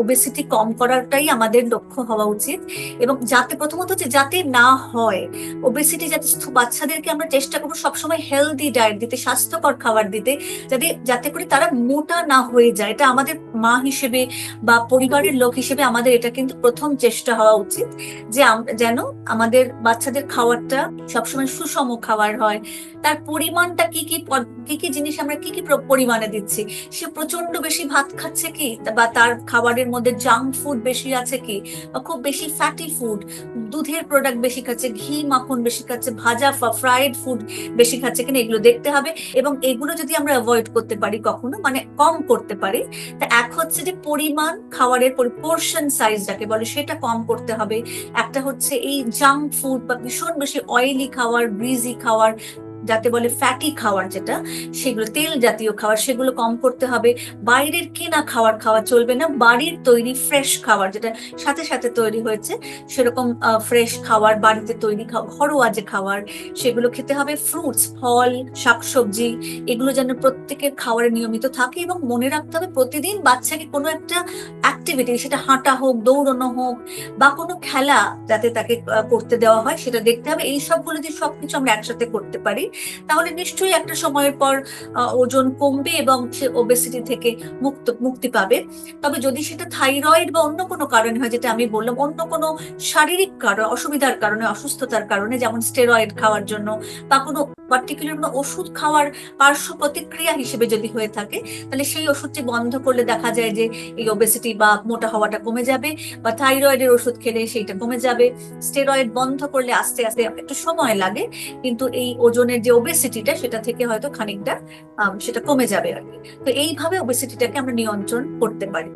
Obesity কম করাটাই আমাদের লক্ষ্য হওয়া উচিত। এবং যাতে প্রথমত হচ্ছে যাতে না হয় ওবেসিটি, যাতে বাচ্চাদেরকে আমরা চেষ্টা করবো সবসময় হেলদি ডায়েট দিতে, স্বাস্থ্যকর খাবার দিতে, যাতে করে তারা মোটা না হয়ে যায়। এটা আমাদের মা হিসেবে বা পরিবারের লোক হিসেবে আমাদের এটা কিন্তু প্রথম চেষ্টা হওয়া উচিত, যে যেন আমাদের বাচ্চাদের খাবারটা সবসময় সুষম খাবার হয়। তার পরিমাণটা কি কি কি কি জিনিস আমরা কি কি পরিমাণে দিচ্ছি, সে প্রচন্ড বেশি ভাত খাচ্ছে কি, বা তার খাবারের মধ্যে জাঙ্ক ফুড বেশি আছে কি, বা খুব বেশি ফ্যাটি ফুড, দুধের প্রোডাক্ট বেশি খাচ্ছে, ঘি মাখন বেশি খাচ্ছে, ভাজা ফ্রাইড ফুড বেশি খাচ্ছে কিনা, এগুলো দেখতে হবে। এবং এগুলো যদি আমরা অ্যাভয়েড করতে পারি, কখনো মানে কম করতে পারি, তা এক হচ্ছে যে পরিমাণ খাবারের পোর্শন সাইজ যাকে বলে সেটা কম করতে হবে। একটা হচ্ছে এই জাঙ্ক ফুড বা ভীষণ বেশি অয়েলি খাবার, গ্রিজি খাবার, যাতে বলে ফ্যাটি খাবার, যেটা সেগুলো তেল জাতীয় খাবার, সেগুলো কম করতে হবে। বাইরের কেনা খাবার খাওয়া চলবে না, বাড়ির তৈরি ফ্রেশ খাবার, যেটা সাথে সাথে তৈরি হয়েছে সেরকম ফ্রেশ খাবার, বাড়িতে তৈরি ঘরোয়া যে খাবার, সেগুলো খেতে হবে। ফ্রুটস, ফল, শাকসবজি, এগুলো যেন প্রত্যেকের খাবারে নিয়মিত থাকে। এবং মনে রাখতে হবে প্রতিদিন বাচ্চাকে কোনো একটা অ্যাক্টিভিটি, সেটা হাঁটা হোক, দৌড়ানো হোক, বা কোনো খেলা যাতে তাকে করতে দেওয়া হয় সেটা দেখতে হবে। এই সবগুলো যদি সবকিছু আমরা একসাথে করতে পারি, তাহলে নিশ্চয়ই একটা সময়ের পর ওজন কমবে এবং সে ওবেসিটি থেকে মুক্তি পাবে। তবে যদি সেটা থাইরয়েড বা অন্য কোনো কারণে হয়, যেটা আমি বললাম, অন্য কোনো শারীরিক কারণ, অসুবিধার কারণে, অসুস্থতার কারণে, যেমন স্টেরয়েড খাওয়ার জন্য বা কোনো পার্টিকুলার কোনো ওষুধ খাওয়ার পার্শ্ব প্রতিক্রিয়া হিসেবে যদি হয়ে থাকে, তাহলে সেই ওষুধটি বন্ধ করলে দেখা যায় যে এই ওবেসিটি বা মোটা হওয়াটা কমে যাবে, বা থাইরয়েডের ওষুধ খেলে সেইটা কমে যাবে। স্টেরয়েড বন্ধ করলে আস্তে আস্তে একটু সময় লাগে, কিন্তু এই ওজনের যে ওবেসিটিটা সেটা থেকে হয়তো খানিকটা সেটা কমে যাবে আর কি। তো এইভাবে ওবেসিটিটাকে আমরা নিয়ন্ত্রণ করতে পারি।